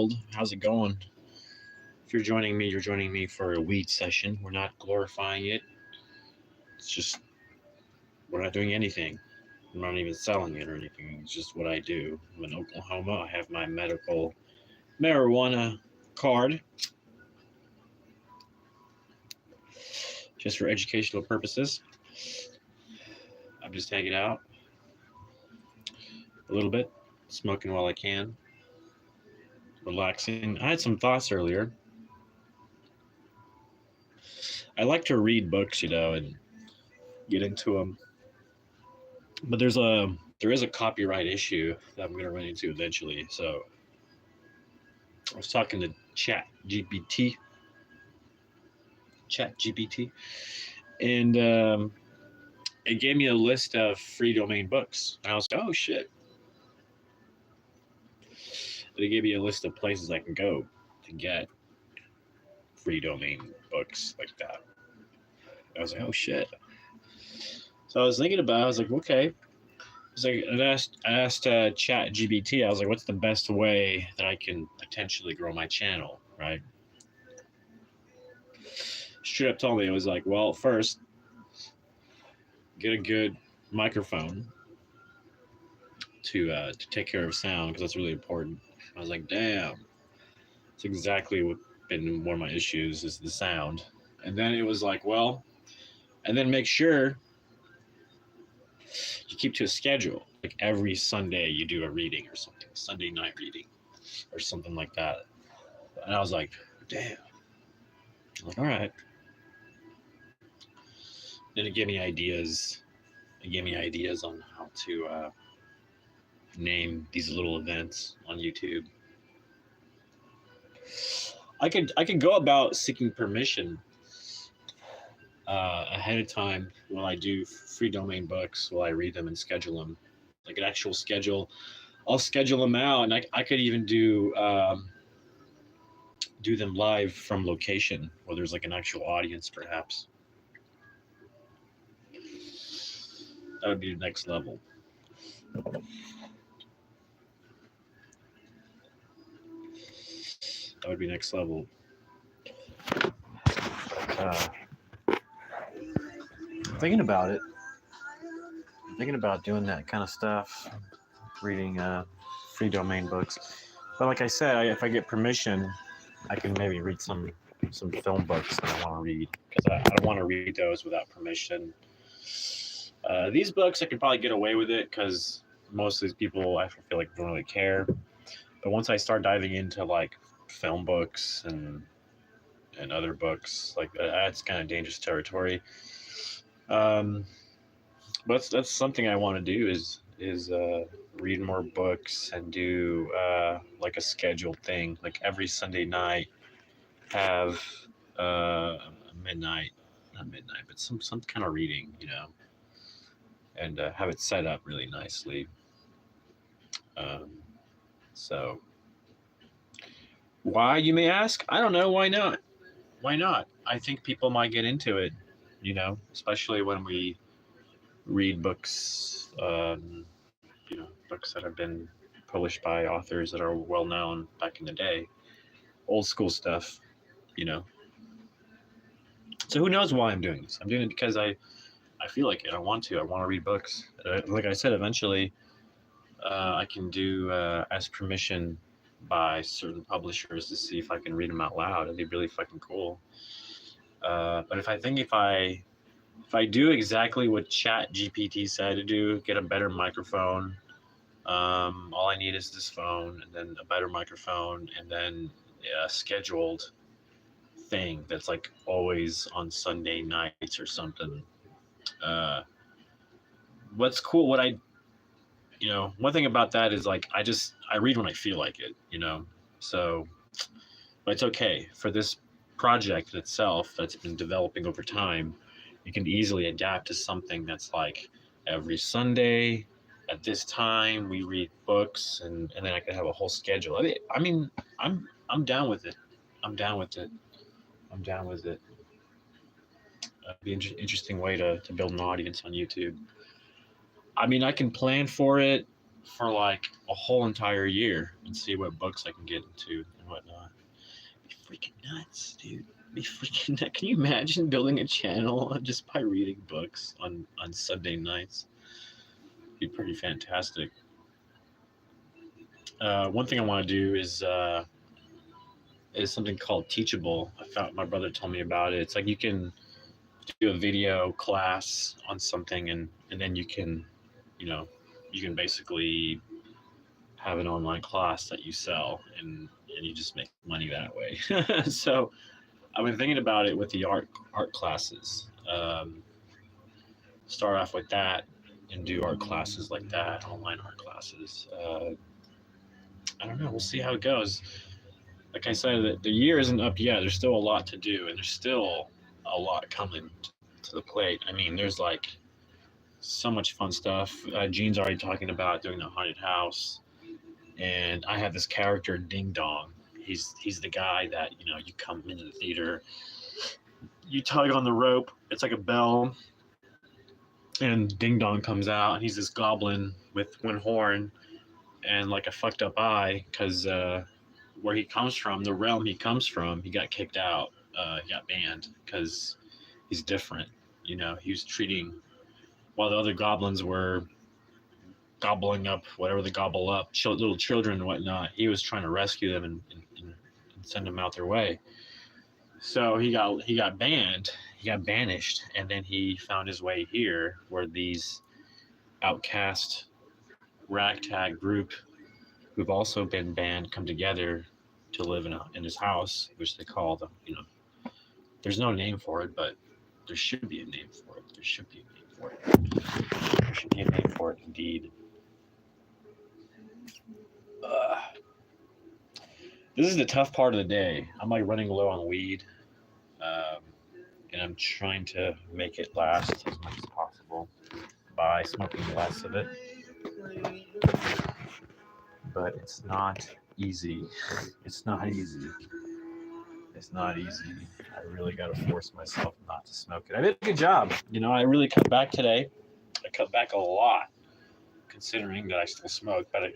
world. How's it going? If you're joining me for a weed session. We're not glorifying it. It's just we're not doing anything. I'm not even selling it or anything. It's just what I do. I'm in Oklahoma. I have my medical marijuana card just for educational purposes. I'm just hanging out a little bit, smoking while I can, relaxing. I had some thoughts earlier. I like to read books, and get into them, but there is a copyright issue that I'm going to run into eventually. So I was talking to Chat GPT, and it gave me a list of free domain books. And I was like, oh shit. They gave me a list of places I can go to get free domain books like that. I was like, oh shit. So I was thinking about it. I was like, okay. I asked Chat GPT. I was like, what's the best way that I can potentially grow my channel, right? Straight up told me, it was like, well, first, get a good microphone to take care of sound, because that's really important. I was like, damn, that's exactly what been one of my issues, is the sound. And then it was like, well, and then make sure you keep to a schedule. Like every Sunday you do a reading or something, Sunday night reading or something like that. And I was like, damn. I'm like, all right. Then it gave me ideas. It gave me ideas on how to name these little events on YouTube. I could go about seeking permission ahead of time when I do free domain books. While I read them and schedule them, like an actual schedule. I'll schedule them out, and I could even do them live from location where there's like an actual audience, perhaps. That would be the next level. That would be next level. I'm thinking about it. I'm thinking about doing that kind of stuff, reading free domain books. But like I said, if I get permission, I can maybe read some film books that I want to read, because I don't want to read those without permission. These books, I could probably get away with it because most of these people, I feel like, don't really care. But once I start diving into like film books and other books, like that's kind of dangerous territory. But that's something I want to do is read more books and do like a scheduled thing, like every Sunday night have midnight, not midnight, but some kind of reading, and have it set up really nicely. So why, you may ask? I don't know. Why not? Why not? I think people might get into it, especially when we read books, books that have been published by authors that are well known back in the day, old school stuff, So who knows why I'm doing this? I'm doing it because I feel like it. I want to read books. Like I said, eventually I can do ask permission by certain publishers to see if I can read them out loud. It'd be really fucking cool. But if I do exactly what Chat GPT said to do, get a better microphone. All I need is this phone, and then a better microphone, and then a scheduled thing that's like always on Sunday nights or something. What's cool, one thing about that is like I read when I feel like it, So, but it's okay for this project itself that's been developing over time. You can easily adapt to something that's like every Sunday at this time we read books, and then I can have a whole schedule. I mean, I'm down with it. I'm down with it. I'm down with it. It'd be an interesting way to build an audience on YouTube. I mean, I can plan for it for like a whole entire year and see what books I can get into and and whatnot. It'd be freaking nuts, dude. It'd be freaking nuts. Can you imagine building a channel just by reading books on Sunday nights? It'd be pretty fantastic. One thing I want to do is something called Teachable. I found my brother told me about it. It's like you can do a video class on something, and then you know, you can basically have an online class that you sell, and you just make money that way. So I've been thinking about it with the art classes. Start off with that and do art classes like that, online art classes. I don't know. We'll see how it goes. Like I said, the year isn't up yet. There's still a lot to do, and there's still a lot coming to the plate. I mean, there's like so much fun stuff. Gene's already talking about doing the haunted house, and I have this character Ding Dong. He's the guy that you come into the theater, you tug on the rope. It's like a bell, and Ding Dong comes out, and he's this goblin with one horn and like a fucked up eye because where he comes from, the realm he comes from, he got kicked out. He got banned because he's different. He was treating while the other goblins were gobbling up whatever they gobble up, little children and whatnot. He was trying to rescue them and send them out their way. So he got banned. He got banished, and then he found his way here, where these outcast ragtag group who've also been banned come together to live in his house, which they call them. There's no name for it, but there should be a name for it. There should be a name for it. There should be a name for it, indeed. This is the tough part of the day. I'm like running low on weed, and I'm trying to make it last as much as possible by smoking less of it. But it's not easy. It's not easy. It's not easy. I really got to force myself not to smoke it. I did a good job. I really cut back today. I cut back a lot, considering that I still smoke. But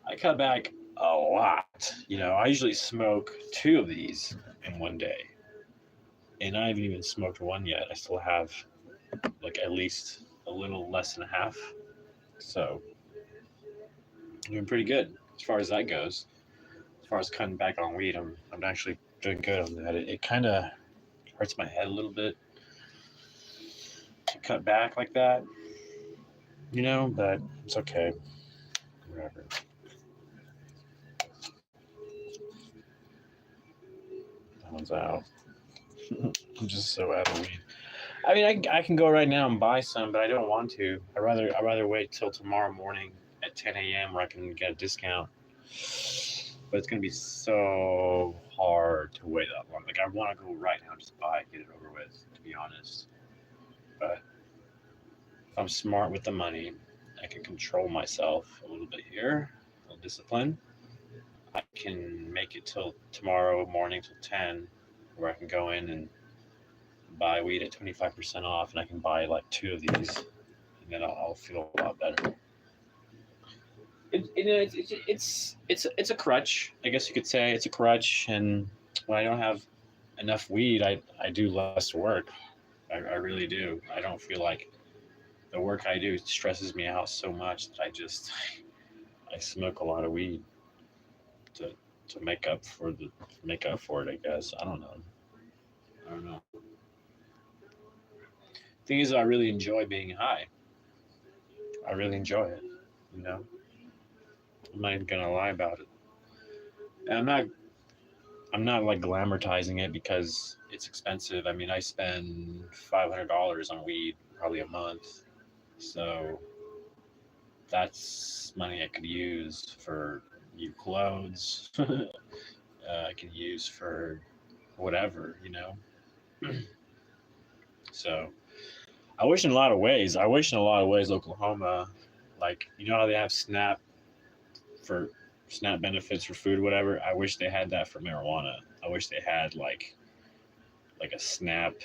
I cut back a lot. I usually smoke 2 of these in one day, and I haven't even smoked one yet. I still have like at least a little less than half. So I'm doing pretty good as far as that goes. As far as cutting back on weed, I'm actually doing good on that. It kind of hurts my head a little bit to cut back like that, but it's okay. Whatever. That one's out. I'm just so out of weed. I mean, I can go right now and buy some, but I don't want to. I'd rather wait till tomorrow morning at 10 a.m. where I can get a discount. But it's going to be so hard to wait that long. Like, I want to go right now and just buy it, get it over with, to be honest. But if I'm smart with the money, I can control myself a little bit here, a little discipline. I can make it till tomorrow morning till 10, where I can go in and buy weed at 25% off, and I can buy like 2 of these, and then I'll feel a lot better. It's a crutch, I guess you could say. It's a crutch, and when I don't have enough weed, I do less work. I really do. I don't feel like the work I do stresses me out so much that I smoke a lot of weed to make up for it, I guess. I don't know. Thing is, I really enjoy being high. I really enjoy it. I'm not even gonna lie about it. And I'm not like glamorizing it because it's expensive. I mean, I spend $500 on weed probably a month, so that's money I could use for new clothes. I can use for whatever. So I wish in a lot of ways Oklahoma, like, how they have SNAP benefits for food, whatever. I wish they had that for marijuana. I wish they had like a SNAP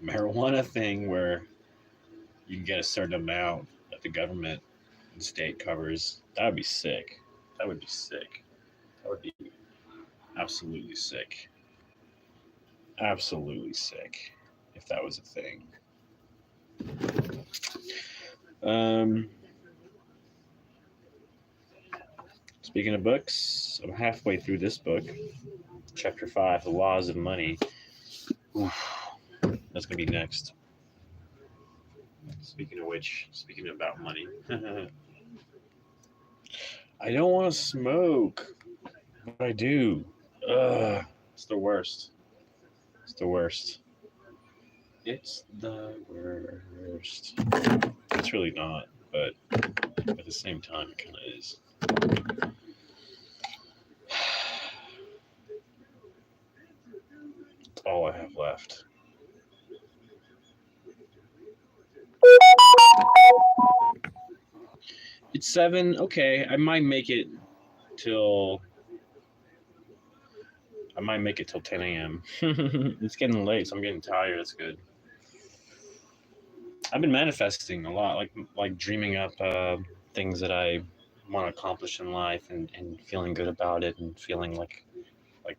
marijuana thing where you can get a certain amount that the government and state covers. That would be sick. That would be sick. absolutely sick. Absolutely sick, if that was a thing. Um, Speaking of books, I'm halfway through this book, chapter 5, The Laws of Money. Oof, that's going to be next. Speaking of which, speaking about money, I don't want to smoke, but I do. Ugh, it's the worst. It's the worst. It's the worst. It's really not, but at the same time, it kind of is. It's all I have left. It's 7. Okay, I might make it till 10 a.m. It's getting late, so I'm getting tired. That's good. I've been manifesting a lot, like dreaming up things that I want to accomplish in life, and feeling good about it, and feeling like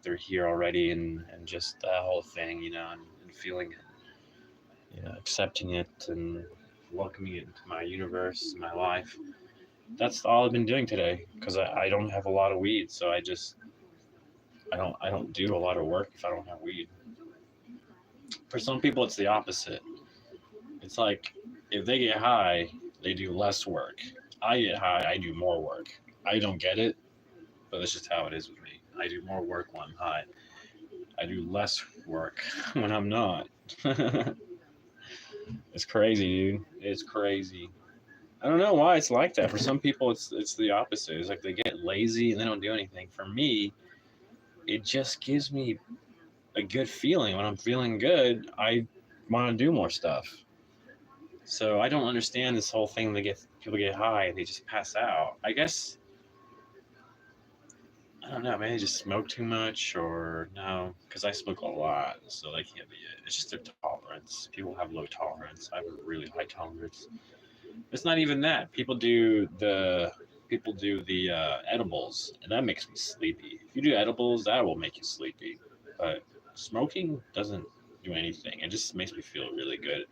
they're here already, and just that whole thing, and feeling it, accepting it and welcoming it into my universe, my life. That's all I've been doing today because I don't have a lot of weed, so I don't do a lot of work if I don't have weed. For some people, it's the opposite. It's like if they get high, they do less work. I get high, I do more work. I don't get it, but that's just how it is with me. I do more work when I'm high. I do less work when I'm not. It's crazy, dude. It's crazy. I don't know why it's like that. For some people, it's the opposite. It's like they get lazy and they don't do anything. For me, it just gives me a good feeling. When I'm feeling good, I want to do more stuff. So I don't understand this whole thing. People get high and they just pass out. I guess I don't know. Maybe they just smoke too much, or no, because I smoke a lot, so that can't be it. It's just their tolerance. People have low tolerance. I have a really high tolerance. It's not even that. People do the edibles, and that makes me sleepy. If you do edibles, that will make you sleepy. But smoking doesn't do anything. It just makes me feel really good.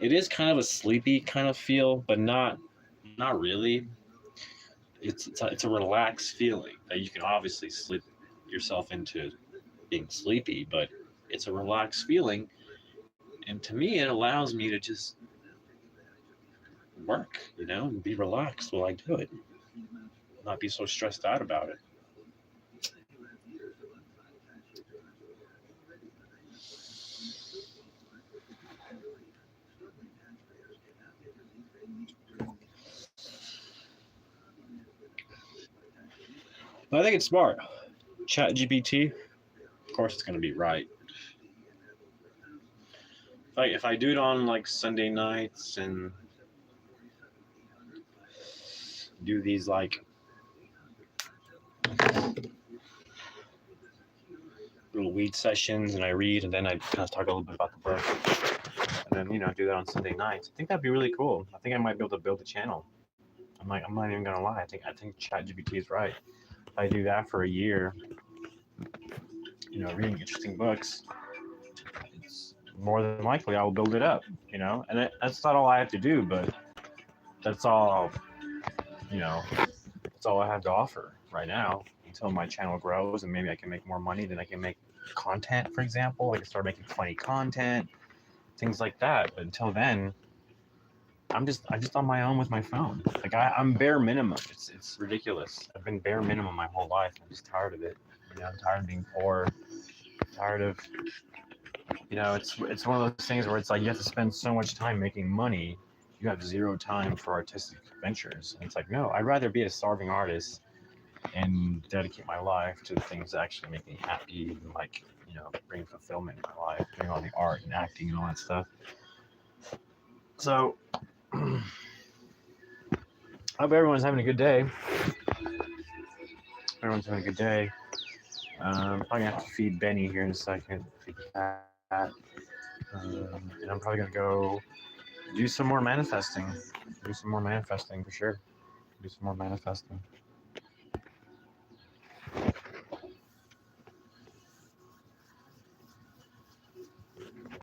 It is kind of a sleepy kind of feel, but not really. It's a relaxed feeling that you can obviously sleep yourself into being sleepy, but it's a relaxed feeling, and to me, it allows me to just work, and be relaxed while I do it, not be so stressed out about it. But I think it's smart. Chat GPT, of course, it's going to be right. If I do it on like Sunday nights and do these like little weed sessions and I read and then I kind of talk a little bit about the book and then do that on Sunday nights. I think that'd be really cool. I think I might be able to build a channel. I'm not even gonna lie. I think ChatGPT is right. If I do that for a year, reading interesting books, it's more than likely I will build it up. And that's not all I have to do, but that's all. That's all I have to offer right now until my channel grows and maybe I can make more money. Then I can make content, for example. I can start making funny content, things like that. But until then, I'm just on my own with my phone. Like I'm bare minimum. It's ridiculous. I've been bare minimum my whole life. I'm just tired of it. I'm tired of being poor. Tired of it's one of those things where it's like you have to spend so much time making money. You have zero time for artistic ventures. And it's like, no, I'd rather be a starving artist and dedicate my life to the things that actually make me happy and bring fulfillment in my life, doing all the art and acting and all that stuff. So I hope everyone's having a good day. Everyone's having a good day. I'm probably gonna have to feed Benny here in a second. Feed the cat. And I'm probably gonna go do some more manifesting. Do some more manifesting for sure. Do some more manifesting.